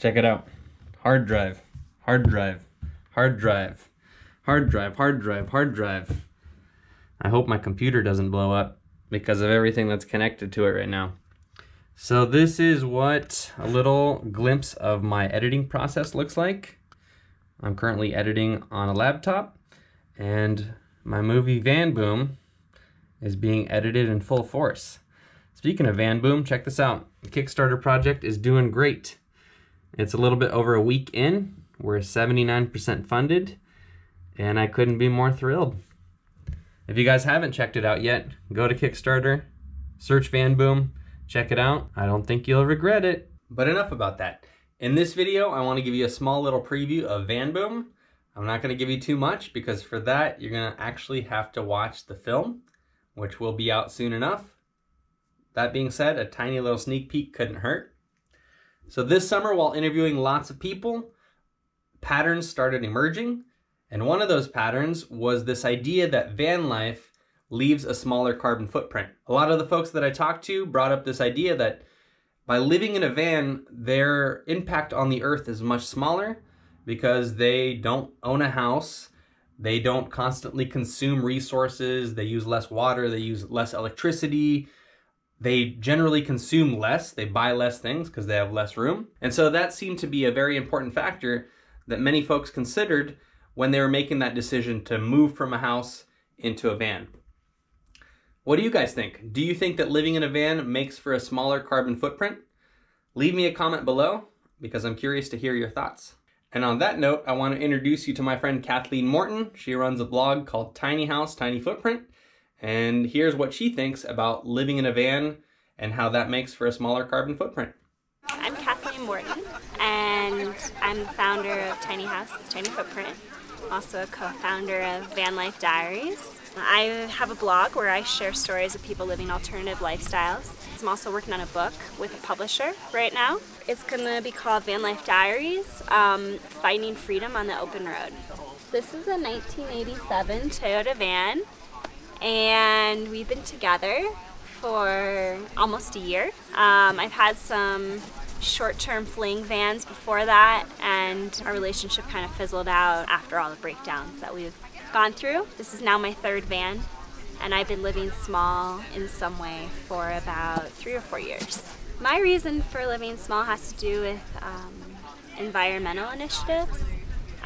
Check it out. Hard drive, hard drive, hard drive, hard drive, hard drive, hard drive. I hope my computer doesn't blow up because of everything that's connected to it right now. So this is what a little glimpse of my editing process looks like. I'm currently editing on a laptop, and my movie Van Boom is being edited in full force. Speaking of Van Boom, check this out. The Kickstarter project is doing great. It's a little bit over a week in. We're 79% funded, and I couldn't be more thrilled. If you guys haven't checked it out yet, go to Kickstarter, search Van Boom, check it out. I don't think you'll regret it. But enough about that. In this video, I want to give you a small little preview of Van Boom. I'm not going to give you too much because for that, you're going to actually have to watch the film, which will be out soon enough. That being said, a tiny little sneak peek couldn't hurt. So this summer, while interviewing lots of people, patterns started emerging. And one of those patterns was this idea that van life leaves a smaller carbon footprint. A lot of the folks that I talked to brought up this idea that by living in a van, their impact on the earth is much smaller because they don't own a house, they don't constantly consume resources, they use less water, they use less electricity, they generally consume less, they buy less things because they have less room. And so that seemed to be a very important factor that many folks considered when they were making that decision to move from a house into a van. What do you guys think? Do you think that living in a van makes for a smaller carbon footprint? Leave me a comment below because I'm curious to hear your thoughts. And on that note, I want to introduce you to my friend Kathleen Morton. She runs a blog called Tiny House, Tiny Footprint. And here's what she thinks about living in a van and how that makes for a smaller carbon footprint. I'm Kathleen Morton, and I'm the founder of Tiny House, Tiny Footprint. Also a co-founder of Life Diaries. I have a blog where I share stories of people living alternative lifestyles. I'm also working on a book with a publisher right now. It's going to be called Life Diaries, Finding Freedom on the Open Road. This is a 1987 Toyota van, and we've been together for almost a year. I've had some short-term fling vans before that, and our relationship kind of fizzled out after all the breakdowns that we've gone through. This is now my third van, and I've been living small in some way for about 3 or 4 years. My reason for living small has to do with environmental initiatives.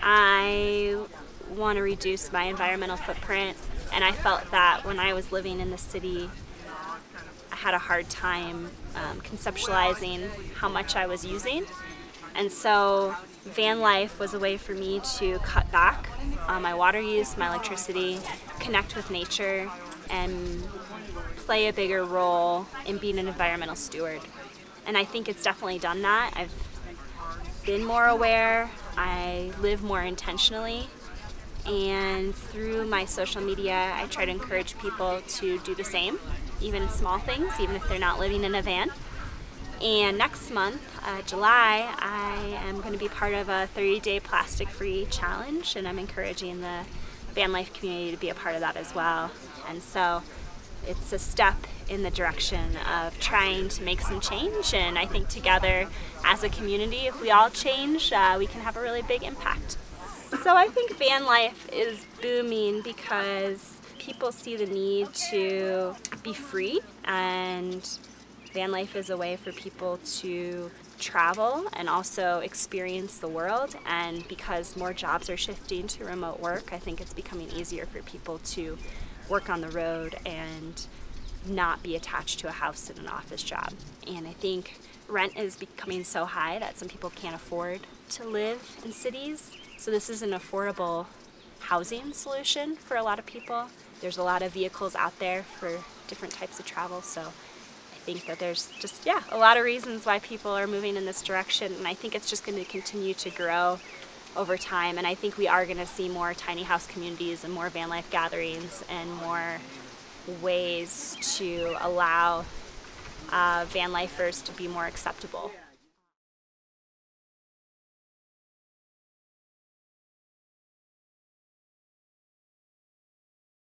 I want to reduce my environmental footprint, and I felt that when I was living in the city, I had a hard time conceptualizing how much I was using. And so van life was a way for me to cut back on my water use, my electricity, connect with nature, and play a bigger role in being an environmental steward. And I think it's definitely done that. I've been more aware, I live more intentionally, and through my social media, I try to encourage people to do the same, even small things, even if they're not living in a van. And next month, July, I am going to be part of a 30-day plastic-free challenge, and I'm encouraging the van life community to be a part of that as well. And so it's a step in the direction of trying to make some change, and I think together as a community, if we all change, we can have a really big impact. So I think van life is booming because people see the need to be free, and van life is a way for people to travel and also experience the world. And because more jobs are shifting to remote work, I think it's becoming easier for people to work on the road and not be attached to a house and an office job. And I think rent is becoming so high that some people can't afford to live in cities. So this is an affordable housing solution for a lot of people. There's a lot of vehicles out there for different types of travel, so I think that there's just, a lot of reasons why people are moving in this direction, and I think it's just going to continue to grow over time, and I think we are going to see more tiny house communities and more van life gatherings and more ways to allow van lifers to be more acceptable.